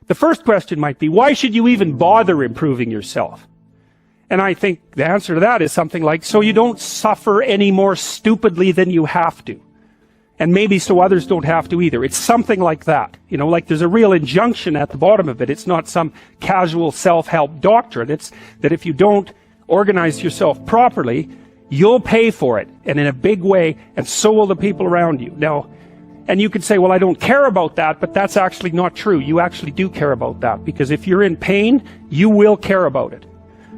The first question might be, why should you even bother improving yourself? And I think the answer to that is something like, so you don't suffer any more stupidly than you have to. And maybe so others don't have to either. It's something like that. You know, like there's a real injunction at the bottom of it. It's not some casual self-help doctrine. It's that if you don't organize yourself properly, you'll pay for it, and in a big way, and so will the people around you. Now, and you could say, well, I don't care about that, but that's actually not true. You actually do care about that, because if you're in pain, you will care about it.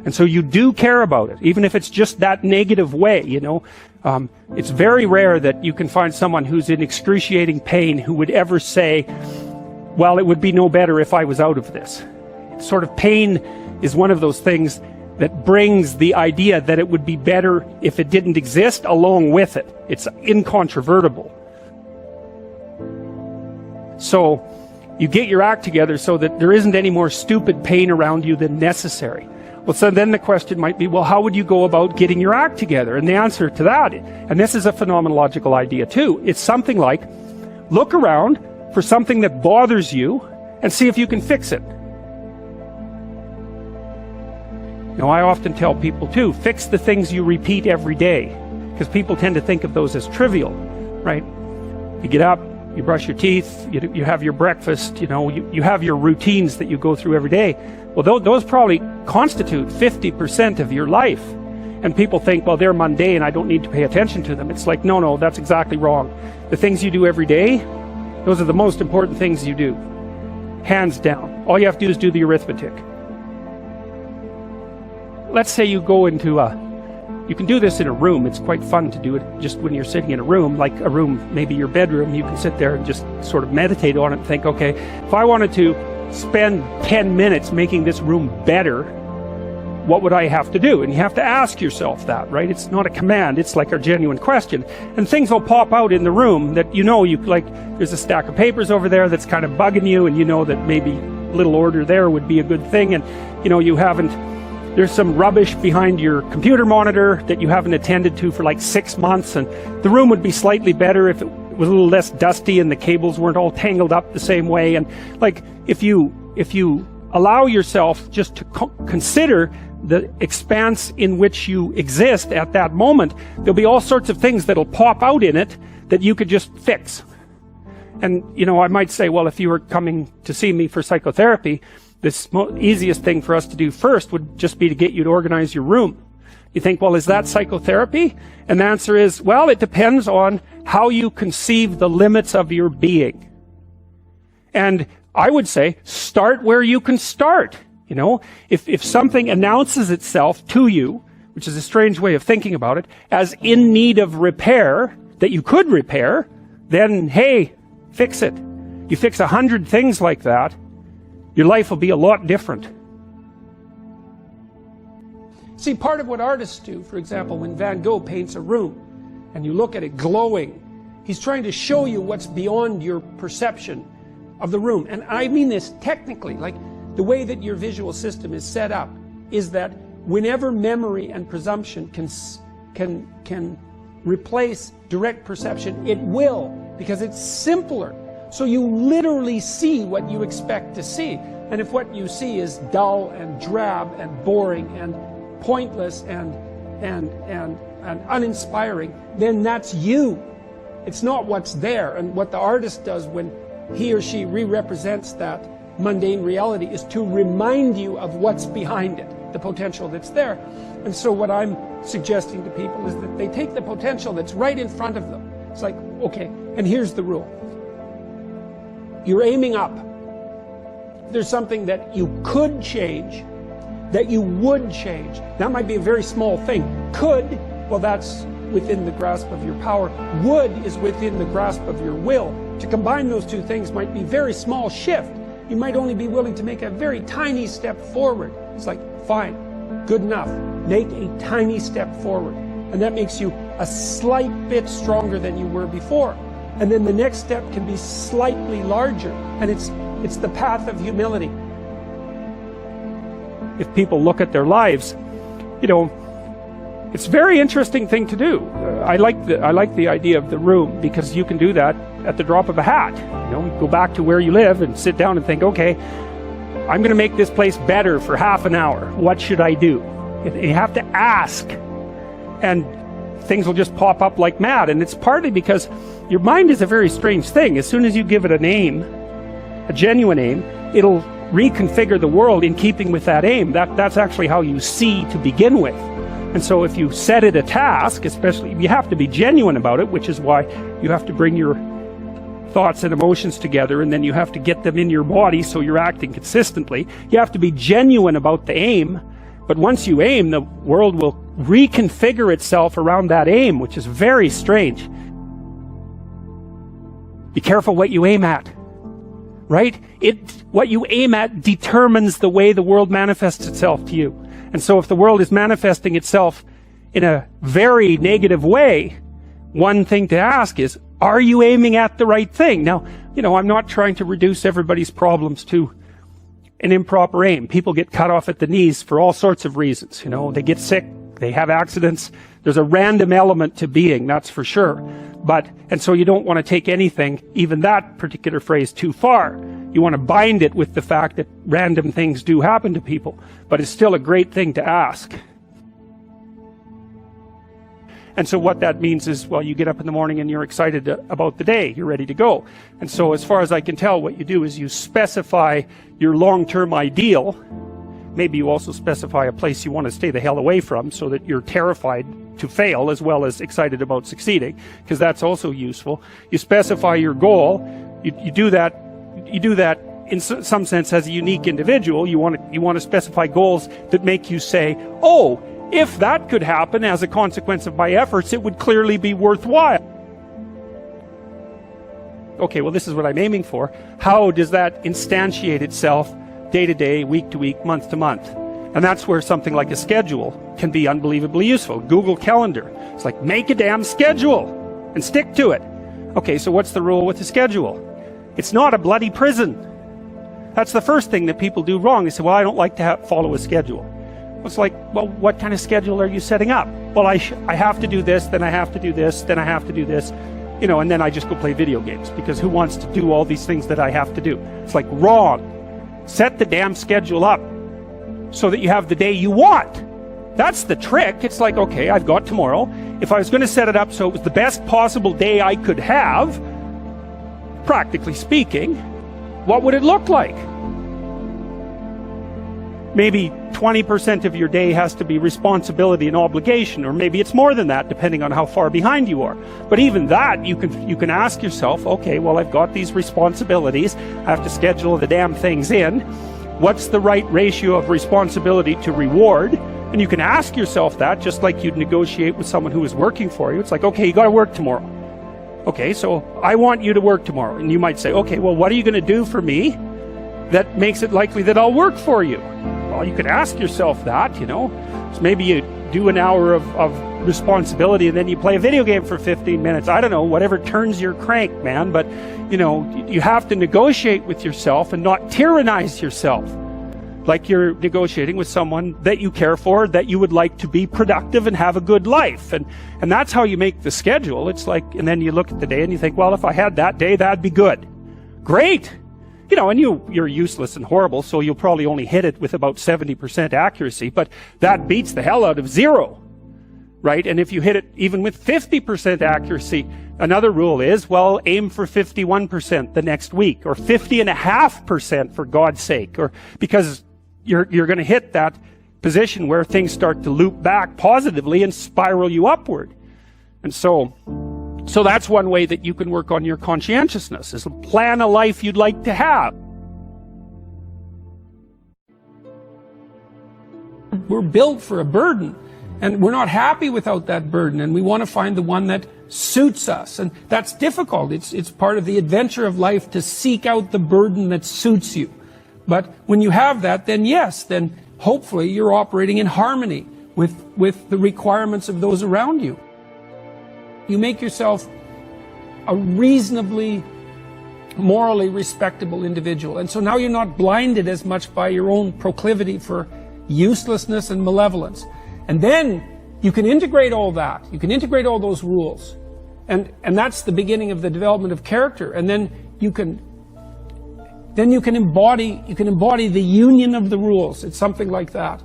And so you do care about it, even if it's just that negative way, you know. It's very rare that you can find someone who's in excruciating pain who would ever say, well, it would be no better if I was out of this. Sort of pain is one of those things that brings the idea that it would be better if it didn't exist along with it. It's incontrovertible. So you get your act together so that there isn't any more stupid pain around you than necessary. Well, so then the question might be, well, how would you go about getting your act together? And the answer to that, and this is a phenomenological idea too, it's something like, look around for something that bothers you and see if you can fix it. You know, I often tell people too, fix the things you repeat every day, because people tend to think of those as trivial, right? You get up, you brush your teeth, you have your breakfast, you know, you have your routines that you go through every day. Well, those probably constitute 50% of your life. And people think, well, they're mundane, I don't need to pay attention to them. It's like, no, that's exactly wrong. The things you do every day, those are the most important things you do. Hands down. All you have to do is do the arithmetic. Let's say you go into you can do this in a room. It's quite fun to do it just when you're sitting in a room, like a room, maybe your bedroom. You can sit there and just sort of meditate on it and think, okay, if I wanted to spend 10 minutes making this room better, what would I have to do? And you have to ask yourself that, right? It's not a command, it's like a genuine question. And things will pop out in the room that you know, like there's a stack of papers over there that's kind of bugging you, and you know that maybe a little order there would be a good thing, and you know, there's some rubbish behind your computer monitor that you haven't attended to for like 6 months, and the room would be slightly better if it was a little less dusty and the cables weren't all tangled up the same way. And like, if you allow yourself just to consider the expanse in which you exist at that moment, there'll be all sorts of things that'll pop out in it that you could just fix. And you know, I might say, well, if you were coming to see me for psychotherapy, the easiest thing for us to do first would just be to get you to organize your room. You think, well, is that psychotherapy? And the answer is, well, it depends on how you conceive the limits of your being. And I would say, start where you can start. You know, if something announces itself to you, which is a strange way of thinking about it, as in need of repair, that you could repair, then, hey, fix it. You fix 100 things like that, your life will be a lot different. See, part of what artists do, for example, when Van Gogh paints a room and you look at it glowing, he's trying to show you what's beyond your perception of the room. And I mean this technically, like the way that your visual system is set up is that whenever memory and presumption can replace direct perception, it will, because it's simpler. So you literally see what you expect to see. And if what you see is dull and drab and boring and pointless and uninspiring, then that's you. It's not what's there. And what the artist does when he or she re-represents that mundane reality is to remind you of what's behind it, the potential that's there. And so what I'm suggesting to people is that they take the potential that's right in front of them. It's like, okay, and here's the rule. You're aiming up. There's something that you could change, that you would change. That might be a very small thing. Could, well, that's within the grasp of your power. Would is within the grasp of your will. To combine those two things might be a very small shift. You might only be willing to make a very tiny step forward. It's like, fine, good enough. Make a tiny step forward. And that makes you a slight bit stronger than you were before. And then the next step can be slightly larger. And it's the path of humility. If people look at their lives, you know, it's a very interesting thing to do. I like the idea of the room, because you can do that at the drop of a hat. You know, go back to where you live and sit down and think, okay, I'm going to make this place better for half an hour. What should I do? You have to ask, and things will just pop up like mad. And it's partly because your mind is a very strange thing. As soon as you give it a name, a genuine aim, it'll reconfigure the world in keeping with that aim. That's actually how you see to begin with. And so if you set it a task, especially, you have to be genuine about it, which is why you have to bring your thoughts and emotions together, and then you have to get them in your body so you're acting consistently. You have to be genuine about the aim, but once you aim, the world will reconfigure itself around that aim, which is very strange. Be careful what you aim at, right? What you aim at determines the way the world manifests itself to you. And so if the world is manifesting itself in a very negative way, one thing to ask is, are you aiming at the right thing? Now, I'm not trying to reduce everybody's problems to an improper aim. People get cut off at the knees for all sorts of reasons. They get sick, they have accidents. There's a random element to being, that's for sure. And so you don't want to take anything, even that particular phrase, too far. You want to bind it with the fact that random things do happen to people, but it's still a great thing to ask. And so what that means is, well, you get up in the morning and you're excited about the day. You're ready to go. And so as far as I can tell, what you do is you specify your long-term ideal. Maybe you also specify a place you want to stay the hell away from so that you're terrified to fail as well as excited about succeeding, because that's also useful. You specify your goal. You do that in some sense as a unique individual. You want to specify goals that make you say, oh, if that could happen as a consequence of my efforts, it would clearly be worthwhile. Okay, well, this is what I'm aiming for. How does that instantiate itself day to day, week to week, month to month? And that's where something like a schedule can be unbelievably useful. Google Calendar. It's like, make a damn schedule and stick to it. Okay, so what's the rule with the schedule? It's not a bloody prison. That's the first thing that people do wrong. They say, well, I don't like to follow a schedule. It's like, well, what kind of schedule are you setting up? Well, I have to do this, then I have to do this, then I have to do this, and then I just go play video games, because who wants to do all these things that I have to do? It's like, wrong. Set the damn schedule up so that you have the day you want. That's the trick. It's like, okay, I've got tomorrow. If I was going to set it up so it was the best possible day I could have, practically speaking, what would it look like? Maybe 20% of your day has to be responsibility and obligation, or maybe it's more than that, depending on how far behind you are. But even that, you can ask yourself, okay, well, I've got these responsibilities. I have to schedule the damn things in. What's the right ratio of responsibility to reward? And you can ask yourself that, just like you'd negotiate with someone who is working for you. It's like, okay, you got to work tomorrow. Okay, so I want you to work tomorrow. And you might say, okay, well, what are you going to do for me that makes it likely that I'll work for you? Well, you could ask yourself that, So maybe you do an hour of responsibility and then you play a video game for 15 minutes. I don't know, whatever turns your crank, man. But, you have to negotiate with yourself and not tyrannize yourself. Like you're negotiating with someone that you care for, that you would like to be productive and have a good life. And that's how you make the schedule. It's like, and then you look at the day and you think, well, if I had that day, that'd be good. Great. And you're useless and horrible, so you'll probably only hit it with about 70% accuracy, but that beats the hell out of 0, right? And if you hit it even with 50% accuracy, another rule is, well, aim for 51% the next week, or 50.5% for God's sake, or because you're going to hit that position where things start to loop back positively and spiral you upward. And so that's one way that you can work on your conscientiousness, is plan a life you'd like to have. We're built for a burden, and we're not happy without that burden, and we want to find the one that suits us. And that's difficult. It's part of the adventure of life to seek out the burden that suits you. But when you have that, then yes, then hopefully you're operating in harmony with the requirements of those around you. You make yourself a reasonably morally respectable individual. And so now you're not blinded as much by your own proclivity for uselessness and malevolence. And then you can integrate all that. You can integrate all those rules. And that's the beginning of the development of character. And then you can then you can embody the union of the rules. It's something like that.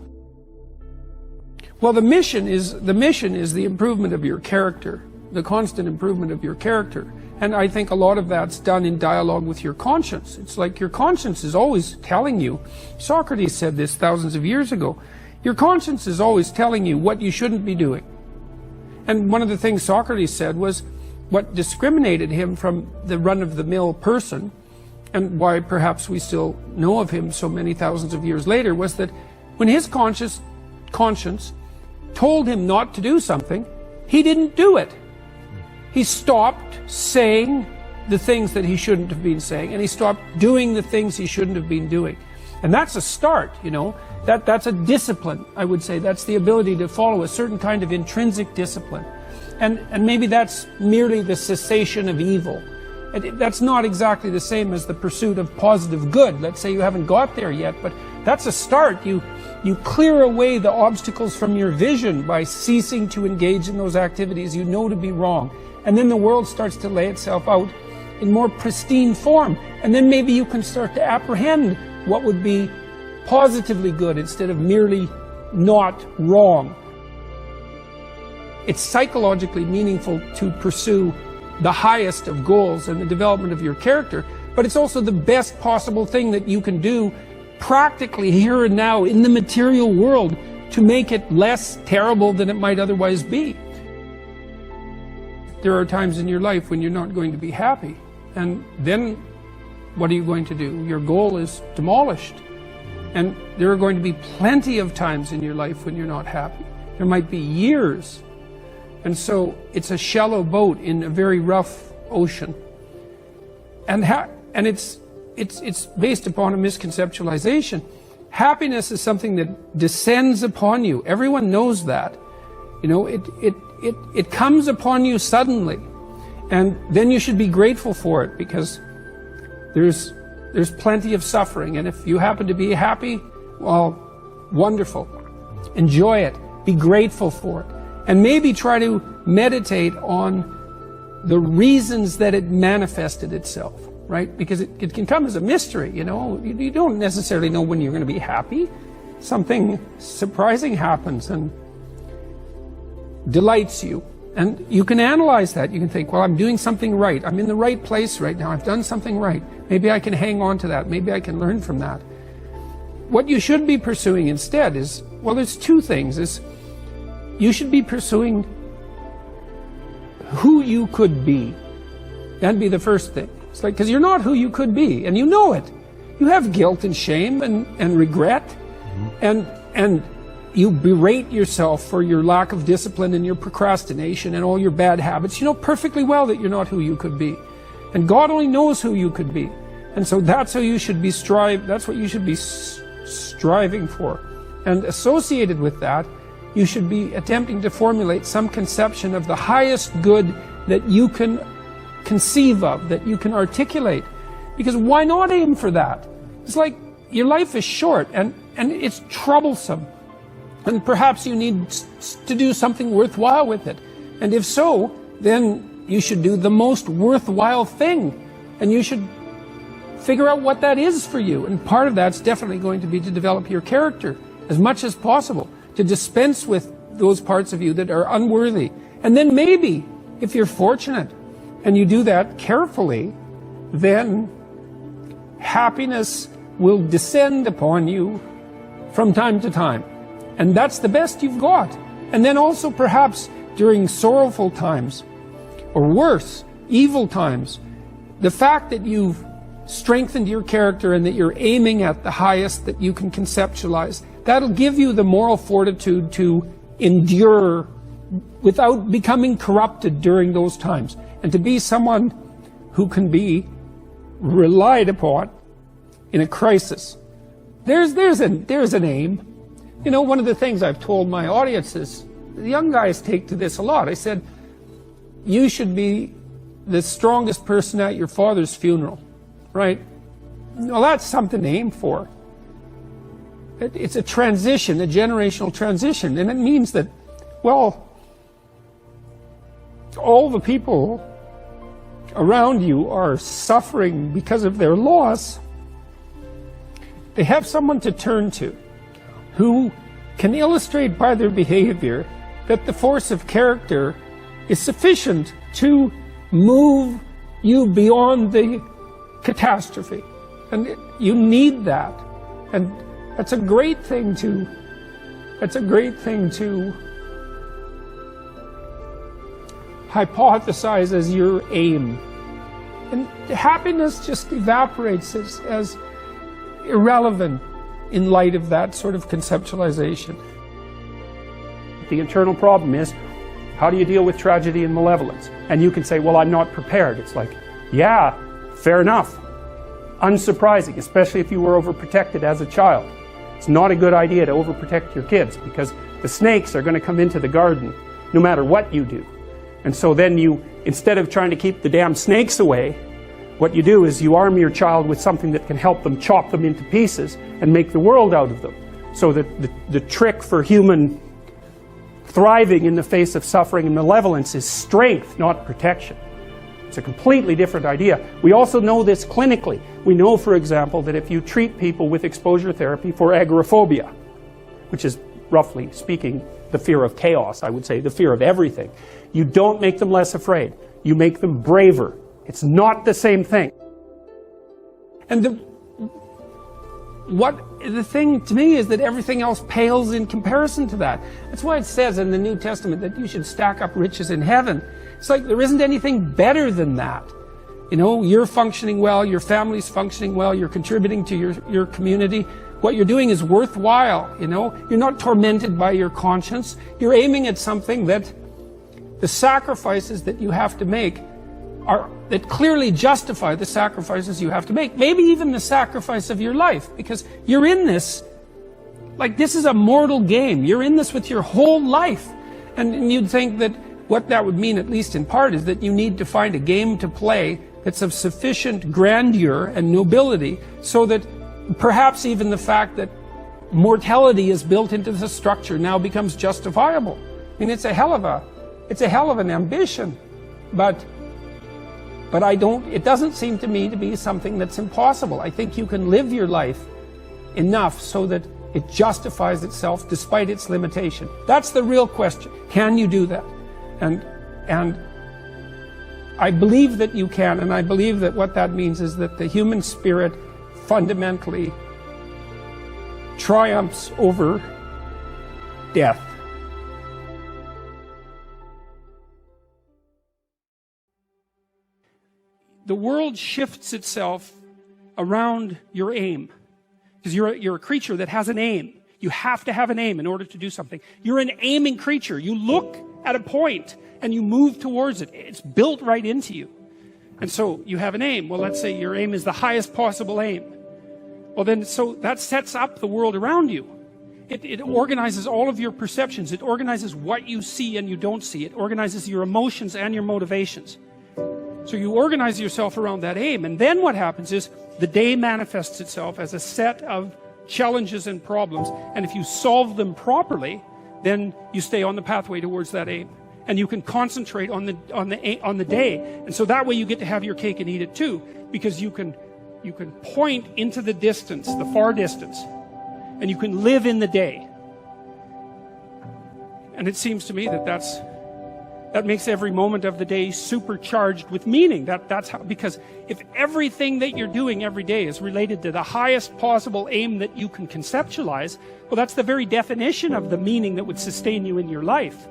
Well, the mission is the improvement of your character, the constant improvement of your character. And I think a lot of that's done in dialogue with your conscience. It's like your conscience is always telling you, Socrates said this thousands of years ago, your conscience is always telling you what you shouldn't be doing. And one of the things Socrates said was what discriminated him from the run-of-the-mill person, and why perhaps we still know of him so many thousands of years later, was that when his conscience told him not to do something, he didn't do it. He stopped saying the things that he shouldn't have been saying, and he stopped doing the things he shouldn't have been doing. And that's a start, you know. That's a discipline, I would say. That's the ability to follow a certain kind of intrinsic discipline. And maybe that's merely the cessation of evil. And that's not exactly the same as the pursuit of positive good. Let's say you haven't got there yet, but that's a start. You clear away the obstacles from your vision by ceasing to engage in those activities you know to be wrong. And then the world starts to lay itself out in more pristine form. And then maybe you can start to apprehend what would be positively good instead of merely not wrong. It's psychologically meaningful to pursue the highest of goals and the development of your character, but it's also the best possible thing that you can do practically here and now in the material world to make it less terrible than it might otherwise be. There are times in your life when you're not going to be happy, and then what are you going to do? Your goal is demolished. And there are going to be plenty of times in your life when you're not happy. There might be years. And so it's a shallow boat in a very rough ocean. And it's based upon a misconceptualization. Happiness is something that descends upon you. Everyone knows that. You know, it comes upon you suddenly. And then you should be grateful for it, because there's plenty of suffering. And if you happen to be happy, well, wonderful. Enjoy it. Be grateful for it. And maybe try to meditate on the reasons that it manifested itself, right? Because it can come as a mystery, you know. You don't necessarily know when you're going to be happy. Something surprising happens and delights you. And you can analyze that. You can think, well, I'm doing something right. I'm in the right place right now. I've done something right. Maybe I can hang on to that. Maybe I can learn from that. What you should be pursuing instead is, well, there's two things. You should be pursuing who you could be. That'd be the first thing. It's like, because you're not who you could be, and you know it. You have guilt and shame and regret, and you berate yourself for your lack of discipline and your procrastination and all your bad habits. You know perfectly well that you're not who you could be. And God only knows who you could be. And so that's how you should be that's what you should be striving for. And associated with that, you should be attempting to formulate some conception of the highest good that you can conceive of, that you can articulate. Because why not aim for that? It's like your life is short and it's troublesome. And perhaps you need to do something worthwhile with it. And if so, then you should do the most worthwhile thing. And you should figure out what that is for you. And part of that's definitely going to be to develop your character as much as possible, to dispense with those parts of you that are unworthy. And then maybe, if you're fortunate, and you do that carefully, then happiness will descend upon you from time to time. And that's the best you've got. And then also perhaps during sorrowful times, or worse, evil times, the fact that you've strengthened your character and that you're aiming at the highest that you can conceptualize, that'll give you the moral fortitude to endure without becoming corrupted during those times, and to be someone who can be relied upon in a crisis. There's an aim. You know, one of the things I've told my audience is, the young guys take to this a lot. I said, you should be the strongest person at your father's funeral, right? Well, that's something to aim for. It's a transition, a generational transition, and it means that, well, all the people around you are suffering because of their loss, They have someone to turn to who can illustrate by their behavior that the force of character is sufficient to move you beyond the catastrophe. And you need that. And that's a great thing to hypothesize as your aim. And happiness just evaporates as irrelevant in light of that sort of conceptualization. The internal problem is, how do you deal with tragedy and malevolence? And you can say, well, I'm not prepared. It's like, yeah, fair enough. Unsurprising, especially if you were overprotected as a child. It's not a good idea to overprotect your kids, because the snakes are going to come into the garden no matter what you do. And so then you, instead of trying to keep the damn snakes away, what you do is you arm your child with something that can help them chop them into pieces and make the world out of them. So that the trick for human thriving in the face of suffering and malevolence is strength, not protection. It's a completely different idea. We also know this clinically. We know, for example, that if you treat people with exposure therapy for agoraphobia, which is, roughly speaking, the fear of chaos, I would say, the fear of everything, you don't make them less afraid. You make them braver. It's not the same thing. And the thing to me is that everything else pales in comparison to that. That's why it says in the New Testament that you should stack up riches in heaven. It's like there isn't anything better than that. You know, you're functioning well, your family's functioning well, you're contributing to your community. What you're doing is worthwhile, you know. You're not tormented by your conscience. You're aiming at something that the sacrifices that you have to make that clearly justify the sacrifices you have to make. Maybe even the sacrifice of your life, because you're in this, like this is a mortal game. You're in this with your whole life. And you'd think that what that would mean, at least in part, is that you need to find a game to play that's of sufficient grandeur and nobility so that perhaps even the fact that mortality is built into the structure now becomes justifiable. I mean, it's a hell of an ambition, but it doesn't seem to me to be something that's impossible. I think you can live your life enough so that it justifies itself despite its limitation. That's the real question. Can you do that? And I believe that you can, and I believe that what that means is that the human spirit fundamentally triumphs over death. The world shifts itself around your aim, because you're a creature that has an aim. You have to have an aim in order to do something. You're an aiming creature. You look at a point and you move towards it. It's built right into you. And so you have an aim. Well, let's say your aim is the highest possible aim. Well, then, so that sets up the world around you. It organizes all of your perceptions. It organizes what you see and you don't see. It organizes your emotions and your motivations. So you organize yourself around that aim, and then what happens is the day manifests itself as a set of challenges and problems, and if you solve them properly, then you stay on the pathway towards that aim, and you can concentrate on the day, and so that way you get to have your cake and eat it too, because you can point into the distance, the far distance, and you can live in the day. And it seems to me that makes every moment of the day supercharged with meaning. That's how, because if everything that you're doing every day is related to the highest possible aim that you can conceptualize, well, that's the very definition of the meaning that would sustain you in your life.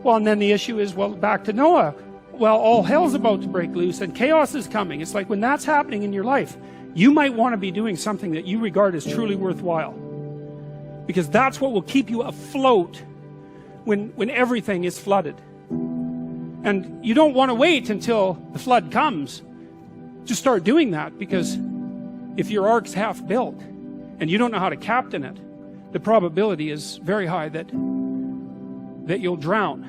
Well, and then the issue is, well, back to Noah. Well, all hell's about to break loose and chaos is coming. It's like when that's happening in your life, you might want to be doing something that you regard as truly worthwhile, because that's what will keep you afloat when everything is flooded. And you don't want to wait until the flood comes to start doing that, because if your ark's half built and you don't know how to captain it, the probability is very high that you'll drown.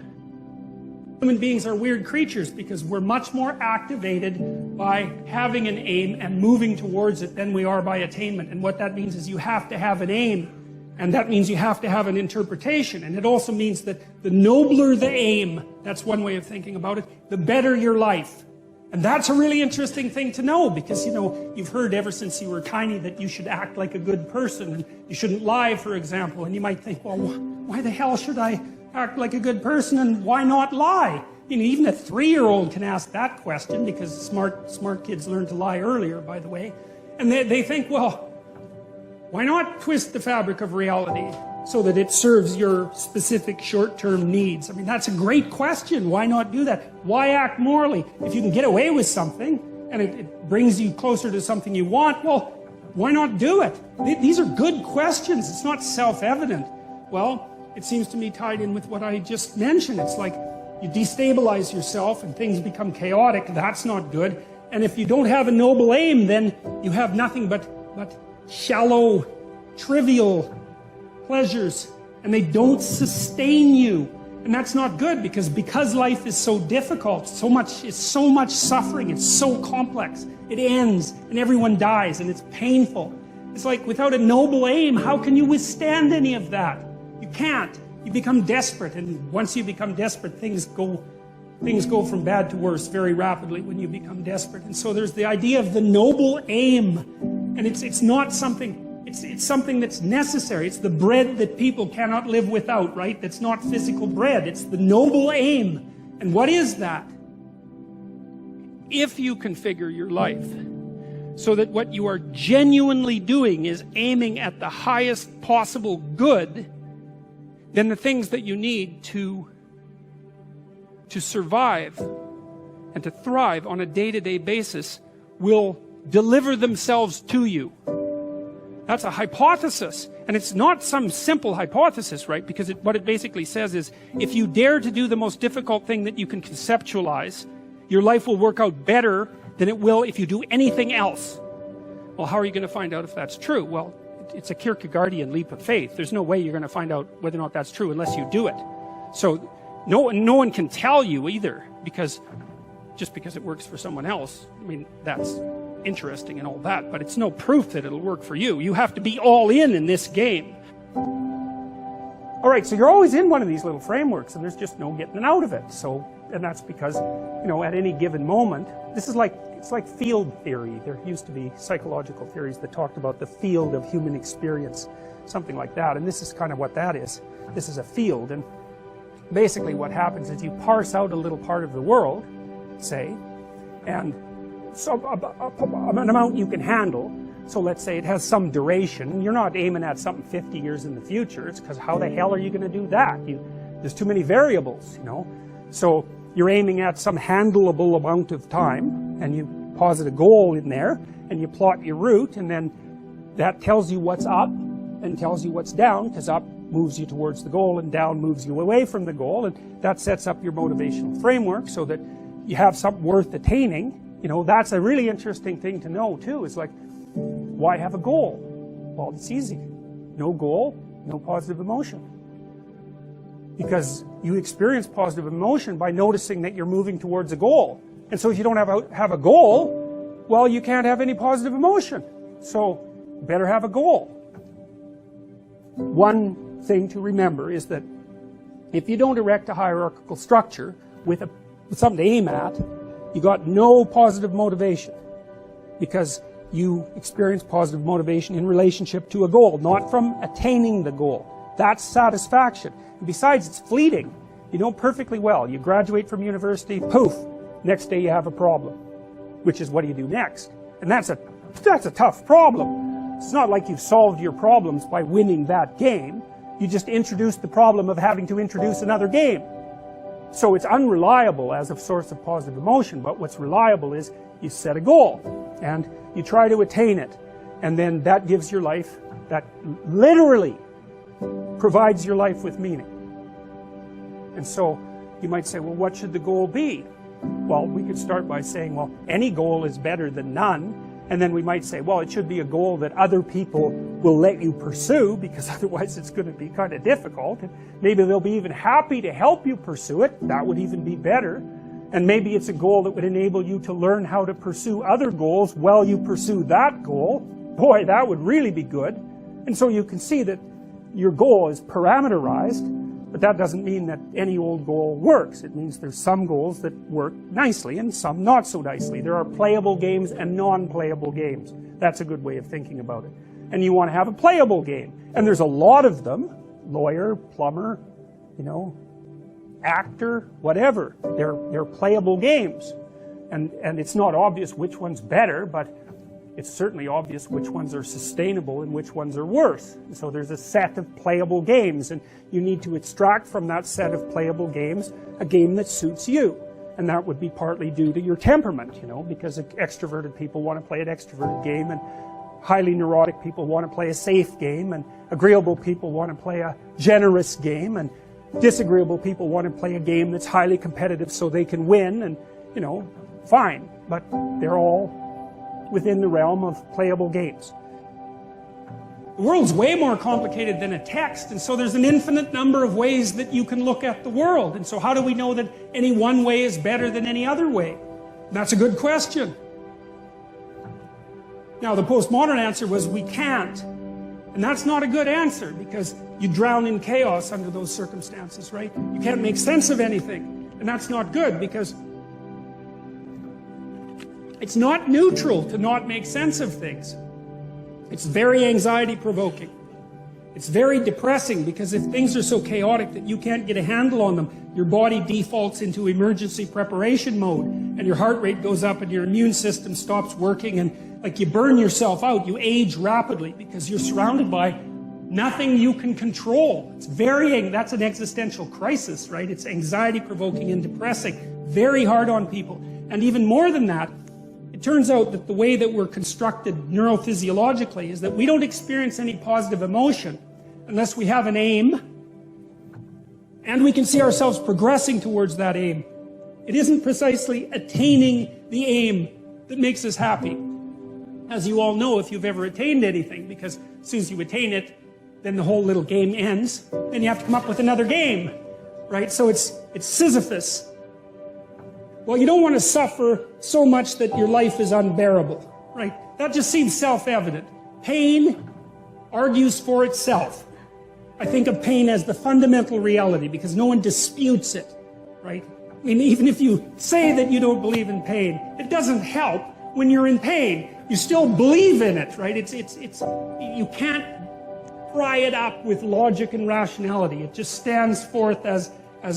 Human beings are weird creatures because we're much more activated by having an aim and moving towards it than we are by attainment. And what that means is you have to have an aim, and that means you have to have an interpretation. And it also means that the nobler the aim, that's one way of thinking about it, the better your life. And that's a really interesting thing to know, because, you know, you've heard ever since you were tiny that you should act like a good person, and you shouldn't lie, for example. And you might think, well, why the hell should I act like a good person, and why not lie? You know, even a 3-year-old can ask that question, because smart kids learn to lie earlier, by the way. And they think, well, why not twist the fabric of reality so that it serves your specific short-term needs? I mean, that's a great question. Why not do that? Why act morally? If you can get away with something and it brings you closer to something you want, well, why not do it? These are good questions. It's not self-evident. Well, it seems to me tied in with what I just mentioned. It's like you destabilize yourself and things become chaotic. That's not good. And if you don't have a noble aim, then you have nothing but shallow, trivial pleasures, and they don't sustain you. And that's not good, because life is so difficult, it's so much suffering, it's so complex. It ends, and everyone dies, and it's painful. It's like, without a noble aim, how can you withstand any of that? You can't. You become desperate, and once you become desperate, things go from bad to worse very rapidly when you become desperate. And so there's the idea of the noble aim. And it's not something, it's something that's necessary. It's the bread that people cannot live without, right? That's not physical bread. It's the noble aim. And what is that? If you configure your life so that what you are genuinely doing is aiming at the highest possible good, then the things that you need to survive and to thrive on a day-to-day basis will deliver themselves to you. That's a hypothesis, and it's not some simple hypothesis, right? Because what it basically says is, if you dare to do the most difficult thing that you can conceptualize, your life will work out better than it will if you do anything else. Well, how are you going to find out if that's true? Well, it's a Kierkegaardian leap of faith. There's no way you're going to find out whether or not that's true unless you do it. So no one can tell you either, just because it works for someone else. I mean, that's interesting and all that, but it's no proof that it'll work for you. You have to be all in this game. All right, so you're always in one of these little frameworks, and there's just no getting out of it. And that's because, you know, at any given moment, it's like field theory. There used to be psychological theories that talked about the field of human experience, something like that. And this is kind of what that is. This is a field, and basically what happens is you parse out a little part of the world, say, and so an amount you can handle. So let's say it has some duration. You're not aiming at something 50 years in the future. It's because how the hell are you going to do that? There's too many variables, you know. So you're aiming at some handleable amount of time, and you posit a goal in there, and you plot your route, and then that tells you what's up and tells you what's down, because up moves you towards the goal and down moves you away from the goal, and that sets up your motivational framework so that you have something worth attaining. You know, that's a really interesting thing to know too. It's like, why have a goal? Well, it's easy. No goal, no positive emotion. Because you experience positive emotion by noticing that you're moving towards a goal. And so if you don't have a goal, well, you can't have any positive emotion. So better have a goal. One thing to remember is that if you don't erect a hierarchical structure with something to aim at, you got no positive motivation, because you experience positive motivation in relationship to a goal, not from attaining the goal. That's satisfaction. And besides, it's fleeting. You know perfectly well. You graduate from university, poof, next day you have a problem, which is what do you do next? And that's a tough problem. It's not like you've solved your problems by winning that game. You just introduced the problem of having to introduce another game. So it's unreliable as a source of positive emotion, but what's reliable is you set a goal and you try to attain it, and then that gives your life, that literally provides your life with meaning. And so you might say, well, what should the goal be? Well, we could start by saying, well, any goal is better than none. And then we might say, well, it should be a goal that other people will let you pursue, because otherwise it's going to be kind of difficult. And maybe they'll be even happy to help you pursue it. That would even be better. And maybe it's a goal that would enable you to learn how to pursue other goals while you pursue that goal. Boy, that would really be good. And so you can see that your goal is parameterized, but But that doesn't mean that any old goal works. It means there's some goals that work nicely and some not so nicely. There are playable games and non-playable games. That's a good way of thinking about it. And you want to have a playable game. And there's a lot of them. Lawyer, plumber, you know, actor, whatever. They're playable games. And it's not obvious which one's better, but it's certainly obvious which ones are sustainable and which ones are worse. And so there's a set of playable games, and you need to extract from that set of playable games a game that suits you. And that would be partly due to your temperament, you know, because extroverted people want to play an extroverted game, and highly neurotic people want to play a safe game, and agreeable people want to play a generous game, and disagreeable people want to play a game that's highly competitive so they can win, and, you know, fine. But they're all within the realm of playable games. The world's way more complicated than a text, and so there's an infinite number of ways that you can look at the world. And so how do we know that any one way is better than any other way? That's a good question. Now, the postmodern answer was we can't. And that's not a good answer, because you drown in chaos under those circumstances, right? You can't make sense of anything. And that's not good, because it's not neutral to not make sense of things. It's very anxiety-provoking. It's very depressing, because if things are so chaotic that you can't get a handle on them, your body defaults into emergency preparation mode, and your heart rate goes up, and your immune system stops working, and like you burn yourself out, you age rapidly, because you're surrounded by nothing you can control. It's that's an existential crisis, right? It's anxiety-provoking and depressing, very hard on people. And even more than that, it turns out that the way that we're constructed neurophysiologically is that we don't experience any positive emotion unless we have an aim and we can see ourselves progressing towards that aim. It isn't precisely attaining the aim that makes us happy, as you all know if you've ever attained anything, because as soon as you attain it, then the whole little game ends, then you have to come up with another game, right? So it's Sisyphus. Well, you don't want to suffer so much that your life is unbearable, right? That just seems self-evident. Pain argues for itself. I think of pain as the fundamental reality, because no one disputes it, right? I mean, even if you say that you don't believe in pain, it doesn't help when you're in pain. You still believe in it, right? You can't pry it up with logic and rationality. It just stands forth as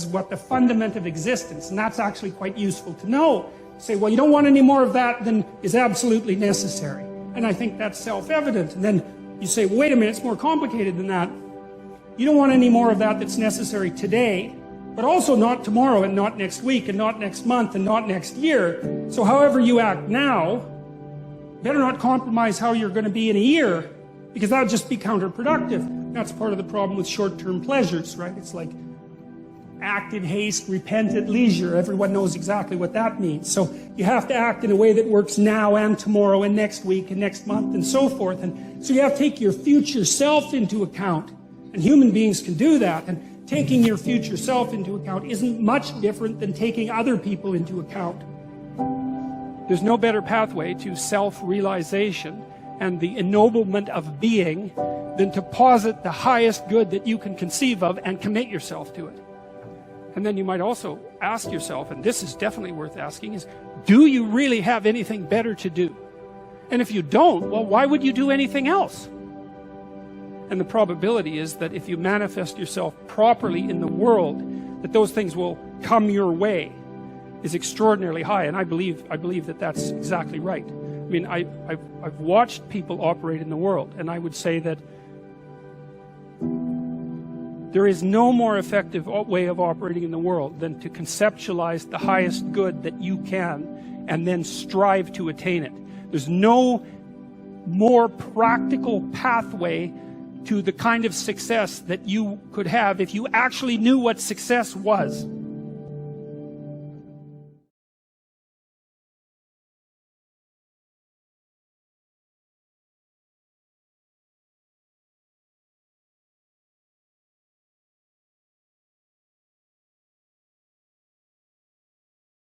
what the fundament of existence, and that's actually quite useful to know. Say, well, you don't want any more of that than is absolutely necessary. And I think that's self-evident. And then you say, well, wait a minute, it's more complicated than that. You don't want any more of that that's necessary today, but also not tomorrow, and not next week, and not next month, and not next year. So however you act now, better not compromise how you're going to be in a year, because that would just be counterproductive. That's part of the problem with short-term pleasures, right? It's like act in haste, repent at leisure. Everyone knows exactly what that means. So you have to act in a way that works now and tomorrow and next week and next month and so forth. And so you have to take your future self into account. And human beings can do that. And taking your future self into account isn't much different than taking other people into account. There's no better pathway to self-realization and the ennoblement of being than to posit the highest good that you can conceive of and commit yourself to it. And then you might also ask yourself, and this is definitely worth asking, is do you really have anything better to do? And if you don't, well, why would you do anything else? And the probability is that if you manifest yourself properly in the world, that those things will come your way is extraordinarily high. And I believe that that's exactly right. I mean, I've watched people operate in the world, and I would say that there is no more effective way of operating in the world than to conceptualize the highest good that you can and then strive to attain it. There's no more practical pathway to the kind of success that you could have if you actually knew what success was.